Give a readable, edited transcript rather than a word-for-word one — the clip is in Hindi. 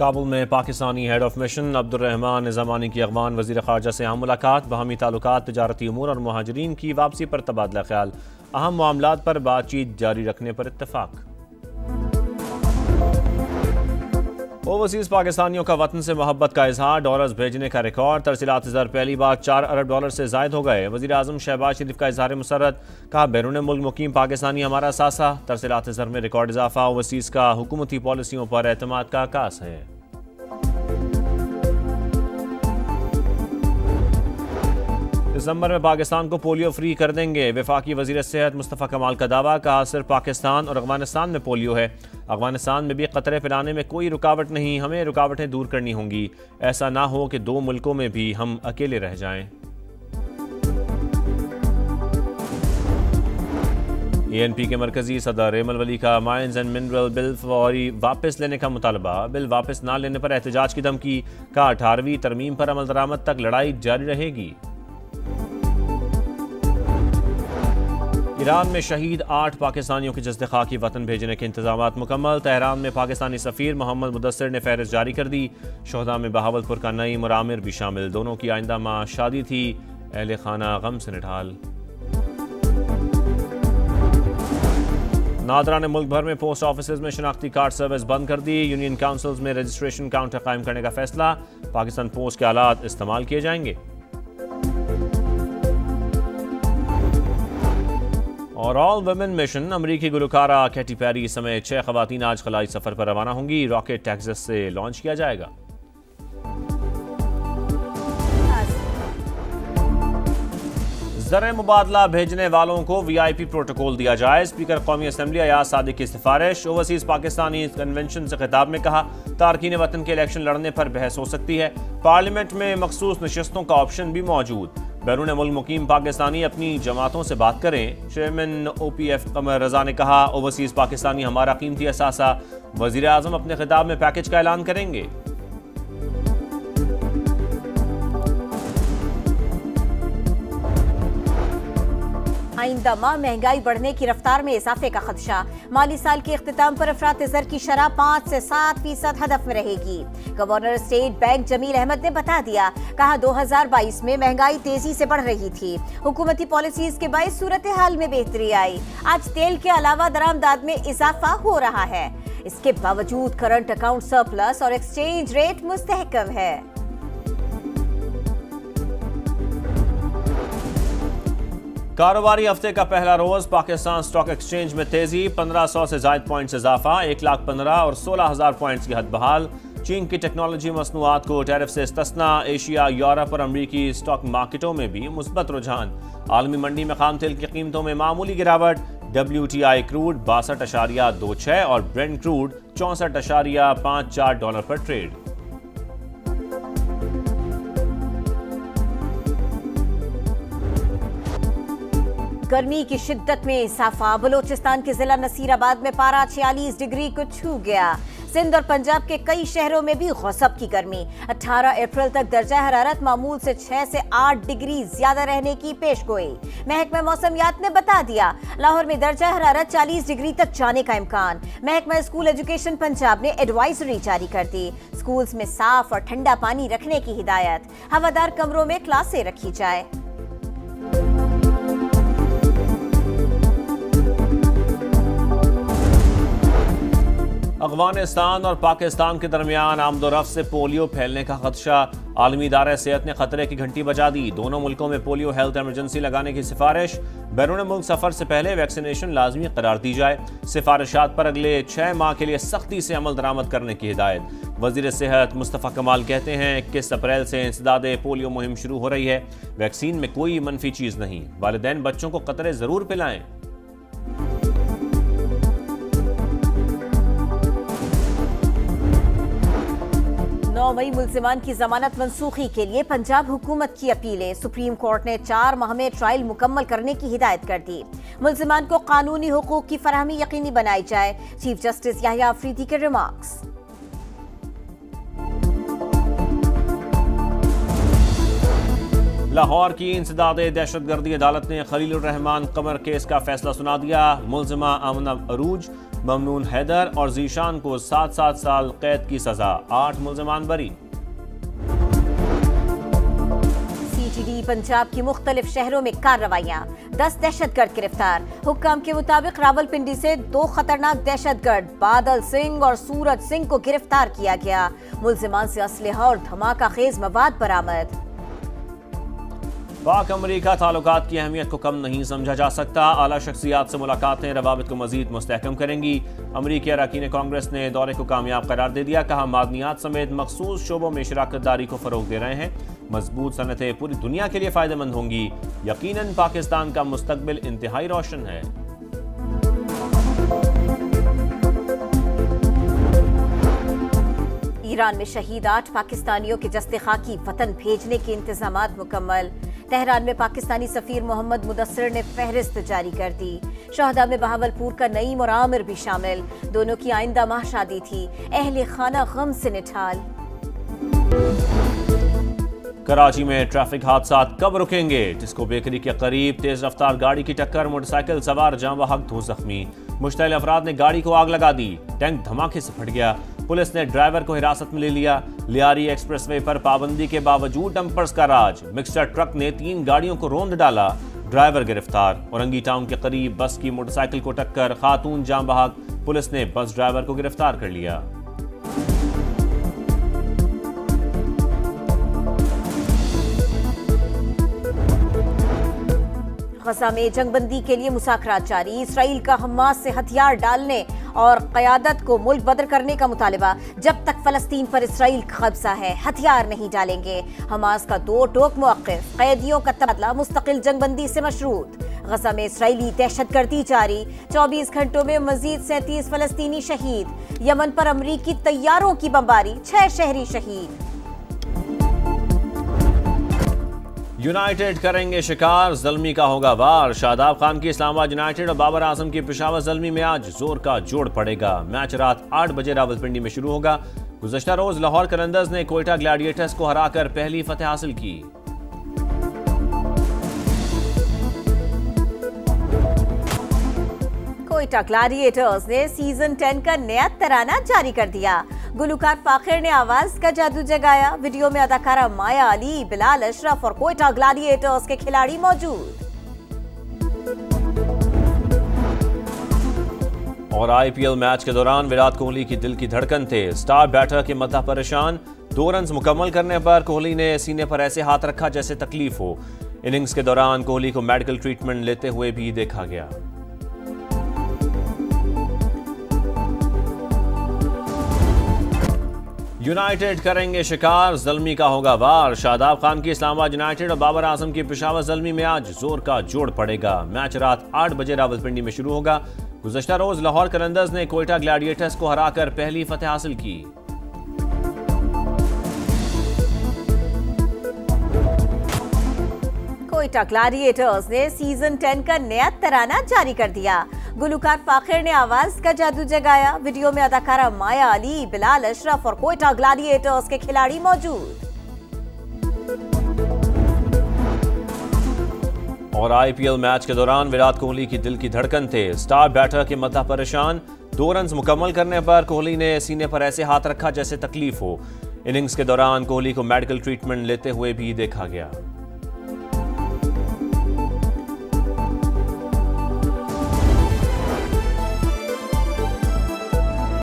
काबुल में Pakistani head of mission Abdurrahman Nizamani की अगवान वज़ीर ख़ारजा से अहम मुलाकात, बाहमी ताल्लुकात, तिजारती उमूर और मुहाजिरीन की वापसी पर तबादला ख्याल, अहम मामलात पर बातचीत जारी रखने पर इत्तफाक। ओवरसीज़ पाकिस्तानियों का वतन से मोहब्बत का इजहार, डॉलर्स भेजने का रिकॉर्ड, तरसीलात ज़र पहली बार 4 अरब डॉलर से ज़ायद हो गए। वज़ीर आज़म शहबाज शरीफ का इजहार मुसर्रत, कहा बैरून मुल्क मुकीम पाकिस्तानी हमारा सासा। तरसीलात ज़र में रिकॉर्ड इजाफा, ओवरसीज़ का हुकूमती पॉलिसियों पर एतमाद का आकाश है। दिसंबर में पाकिस्तान को पोलियो फ्री कर देंगे, वफाकी वज़ीर सेहत मुस्तफ़ा कमाल का दावा, कहा सिर्फ पाकिस्तान और अफगानिस्तान में पोलियो है, अफगानिस्तान में भी कतरे पिलाने में कोई रुकावट नहीं, हमें रुकावटें दूर करनी होंगी, ऐसा ना हो कि 2 मुल्कों में भी हम अकेले रह जाएं। ANP के मरकजी सदर रेमल वली का माइंस एंड मिनरल बिल फौरी वापस लेने का मुतालबा, बिल वापस ना लेने पर एहतजाज की धमकी, का 18वीं तरमीम पर अमल दरामद तक लड़ाई जारी रहेगी। ईरान में शहीद 8 पाकिस्तानियों के जस्द खाकी वतन भेजने के इंतजामात मुकम्मल, तेहरान में पाकिस्तानी सफ़ीर मोहम्मद मुदस्सिर ने फहरिस्त जारी कर दी। शोहदा में बहावलपुर का नईम और आमिर भी शामिल, दोनों की आइंदा माह शादी थी, अहले खाना गम से निढाल। नादरा ने मुल्क भर में पोस्ट ऑफिस में शनाख्ती कार्ड सर्विस बंद कर दी, यूनियन काउंसिल्स में रजिस्ट्रेशन काउंटर कायम करने का फैसला, पाकिस्तान पोस्ट के आलात इस्तेमाल किए जाएंगे। और ऑल वुमेन मिशन, अमरीकी गुलकारा कैटी पेरी समेत 6 खवातीन आज खलाई सफर पर रवाना होंगी, रॉकेट टेक्सास से लॉन्च किया जाएगा। ज़र मुबादला भेजने वालों को VIP प्रोटोकॉल दिया जाए, स्पीकर कौमी असम्बली अयाज सादिक की सिफारिश। ओवरसीज पाकिस्तानी कन्वेंशन से खिताब में कहा, तारकीन वतन के इलेक्शन लड़ने पर बहस हो सकती है, पार्लियामेंट में मखसूस नशस्तों का ऑप्शन भी मौजूद, बैरून मुल्क मुकीम पाकिस्तानी अपनी जमातों से बात करें। चेयरमैन OPF कमर रजा ने कहा, ओवरसीज पाकिस्तानी हमारा कीमती असासा, वजीर आजम अपने खिताब में पैकेज का ऐलान करेंगे। आइंदा माह महंगाई बढ़ने की रफ्तार में इजाफे का खदशा, माली साल के इख्तिताम पर अफरात ज़र की शरह 5 से 7% हदफ में रहेगी। Governor state bank Jamil Ahmed ने बता दिया, कहा 2022 में महंगाई तेजी से बढ़ रही थी, हुकूमती पॉलिसीज के बायस सूरत हाल में बेहतरी आई। आज तेल के अलावा दरामदाद में इजाफा हो रहा है, इसके बावजूद करंट अकाउंट सरप्लस और एक्सचेंज रेट मुस्तहकम है। कारोबारी हफ्ते का पहला रोज पाकिस्तान स्टॉक एक्सचेंज में तेजी, 1500 से ज्यादा पॉइंट्स इजाफा, 1,15,000 और 16,000 पॉइंट्स की हद बहाल। चीन की टेक्नोलॉजी मसनूआत को टैरिफ से इस्तिस्ना, एशिया, यूरोप और अमरीकी स्टॉक मार्केटों में भी मुस्बत रुझान। आलमी मंडी में खाम तेल की कीमतों में मामूली गिरावट, WTI क्रूड 62.26 और ब्रेंट क्रूड 64.54 डॉलर पर ट्रेड। गर्मी की शिद्दत में इजाफा, बलोचिस्तान के जिला नसीराबाद में पारा 46 डिग्री को छू गया। सिंध और पंजाब के कई शहरों में भी गज़ब की गर्मी, 18 अप्रैल तक दर्जा हरारत मामूल से 6 से 8 डिग्री ज्यादा रहने की पेशगोई। महकमा मौसमियात ने बता दिया, लाहौर में दर्जा हरारत 40 डिग्री तक जाने का इम्कान। महकमा स्कूल एजुकेशन पंजाब ने एडवाइजरी जारी कर दी, स्कूल्स में साफ और ठंडा पानी रखने की हिदायत, हवादार कमरों में क्लासें रखी जाए। अफगानिस्तान और पाकिस्तान के दरमियान आमदोरफ्त से पोलियो फैलने का खदशा, आलमी इदारा सेहत ने खतरे की घंटी बजा दी, दोनों मुल्कों में पोलियो हेल्थ इमरजेंसी लगाने की सिफारिश, बैरून मुल्क सफर से पहले वैक्सीनेशन लाजमी करार दी जाए, सिफारिशात पर अगले 6 माह के लिए सख्ती से अमल दरामद करने की हिदायत। वजीर सेहत मुस्तफ़ा कमाल कहते हैं, 21 अप्रैल से इंसदादे पोलियो मुहिम शुरू हो रही है, वैक्सीन में कोई मनफी चीज नहीं, वालिदैन बच्चों को कतरे जरूर पिलाएं। 9 मई मुल्जिमान की जमानत मनसूखी के लिए पंजाब हुकूमत की अपीलें, सुप्रीम कोर्ट ने 4 माह में ट्रायल मुकम्मल करने की हिदायत कर दी। मुल्जिमान को कानूनी हुकूक की फराहमी यकीनी बनाई जाए, चीफ जस्टिस याहिया अफरीदी के रिमार्क्स। लाहौर की इंसदाद दहशतगर्दी अदालत ने खलीलुर रहमान कमर केस का फैसला सुना दिया। मुलजिमा आमना अरूज, ममनून हैदर और जीशान को 7-7 साल कैद की सजा, 8 मुलजिमान बरी। CTD पंजाब की मुख्तलिफ शहरों में कार्रवाइयां, 10 दहशतगर्द गिरफ्तार। हुक्काम के मुताबिक रावलपिंडी से 2 खतरनाक दहशतगर्द बादल सिंह और सूरज सिंह को गिरफ्तार किया गया। मुलजिमान से असलहा और धमाका खेज मवाद बरामद। पाक अमरीका ताल्लुकात की अहमियत को कम नहीं समझा जा सकता। आला शख्सियात से मुलाकातें रवाबित को मजीद मुस्तहकम करेंगी। अमरीकी अरकान कांग्रेस ने दौरे को कामयाब करार दे दिया। कहा, मादनियात समेत मखसूस शोबों में शराकत दारी को फरोग दे रहे हैं। मजबूत सनतें पूरी दुनिया के लिए फायदेमंद होंगी। यकीनन पाकिस्तान का मुस्तकबिल इंतहाई रोशन है। ईरान में शहीद 8 पाकिस्तानियों के जस्ते खाकी वतन भेजने के इंतजामात मुकम्मल। तेहरान में पाकिस्तानी सफीर मोहम्मद मुदस्सिर ने फहरिस्त जारी कर दी। शहदा में बहावलपुर का नईम और आमिर भी शामिल। दोनों की आइंदा माह शादी थी। अहले खाना गम से निठाल। कराची में ट्रैफिक हादसा कब रुकेंगे? डिस्को बेकरी के करीब तेज रफ्तार गाड़ी की टक्कर, मोटरसाइकिल सवार जाँ बहक 2 जख्मी। मुश्तइल अफराद ने गाड़ी को आग लगा दी। टैंक धमाके से फट गया। पुलिस ने ड्राइवर को हिरासत में ले लिया। लियारी एक्सप्रेसवे पर पाबंदी के बावजूद डंपर्स का राज। मिक्सचर ट्रक ने 3 गाड़ियों को रौंद डाला। ड्राइवर गिरफ्तार। औरंगी टाउन के करीब बस की मोटरसाइकिल को टक्कर, खातून जाँ बहक। पुलिस ने बस ड्राइवर को गिरफ्तार कर लिया। गजा में जंगबंदी के लिए मुज़ाकरात जारी। इसराइल का हमास से हथियार डालने और क़यादत को मुल्क बदर करने का मुतालिबा। जब तक फ़लस्तीन पर इसराइल कब्जा है, हथियार नहीं डालेंगे। हमास का 2 टोक मौक़िफ़। कैदियों का तबादला मुस्तकिल जंगबंदी से मशरूत। गजा में इसराइली दहशतगर्दी जारी। 24 घंटों में मजीद 37 फ़लस्तीनी शहीद। यमन पर अमरीकी तैयारों की बमबारी, 6 शहरी शहीद। यूनाइटेड करेंगे शिकार, ज़ल्मी का होगा वार। शादाब खान की इस्लामाबाद यूनाइटेड और बाबर आजम की पेशावर ज़ल्मी में आज जोर का जोड़ पड़ेगा। मैच रात 8 बजे रावलपिंडी में शुरू होगा। गुज़श्ता रोज लाहौर कलंदर्स ने कोयटा ग्लैडिएटर्स को हराकर पहली फतेह हासिल की। कोयटा ग्लैडिएटर्स ने सीजन 10 का नया तराना जारी कर दिया। गुलकार फाखिर ने आवाज का जादू जगाया। वीडियो में अदाकारा माया अली, बिलाल अशरफ और कोयटा ग्लैडिएटर्स के खिलाड़ी मौजूद। और IPL मैच के दौरान विराट कोहली की दिल की धड़कन थे। स्टार बैटर के मद्दा परेशान। 2 रन मुकम्मल करने पर कोहली ने सीने पर ऐसे हाथ रखा जैसे तकलीफ हो। इनिंग्स के दौरान कोहली को मेडिकल ट्रीटमेंट लेते हुए भी देखा गया। यूनाइटेड करेंगे शिकार, ज़ल्मी का होगा वार। शादाब खान की इस्लामाबाद यूनाइटेड और बाबर आजम की पेशावर ज़ल्मी में आज जोर का जोड़ पड़ेगा। मैच रात 8 बजे रावलपिंडी में शुरू होगा। गुज़श्ता रोज लाहौर कलंदर्स ने कोयटा ग्लैडिएटर्स को हराकर पहली फतेह हासिल की। कोयटा ग्लैडिएटर्स ने सीजन 10 का नया तराना जारी कर दिया। गुलकार फाखिर ने आवाज का जादू जगाया। वीडियो में अदाकारा माया अली, बिलाल अशरफ और कोयटा ग्लैडिएटर्स के खिलाड़ी मौजूद। और IPL मैच के दौरान विराट कोहली की दिल की धड़कन थे। स्टार बैटर के मद्दा परेशान। 2 रन मुकम्मल करने पर कोहली ने सीने पर ऐसे हाथ रखा जैसे तकलीफ हो। इनिंग्स के दौरान कोहली को मेडिकल ट्रीटमेंट लेते हुए भी देखा गया।